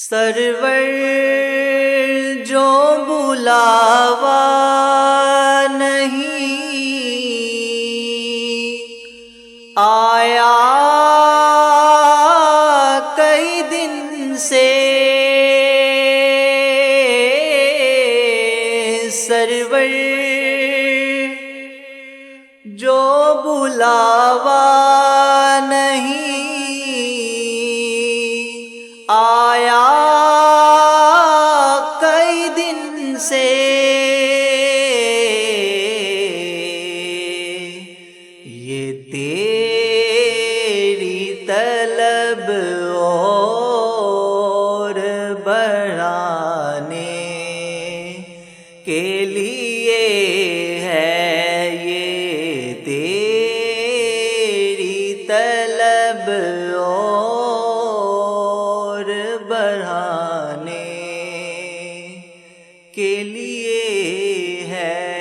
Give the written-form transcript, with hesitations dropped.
سرور جو بلاوا نہیں آیا کئی دن سے، سرور جو بلاوا نہیں آیا کئی دن سے، یہ تیری طلب اور بڑھانے کے لیے ہے، یہ تیری طلب اور بڑھانے کے لیے ہے۔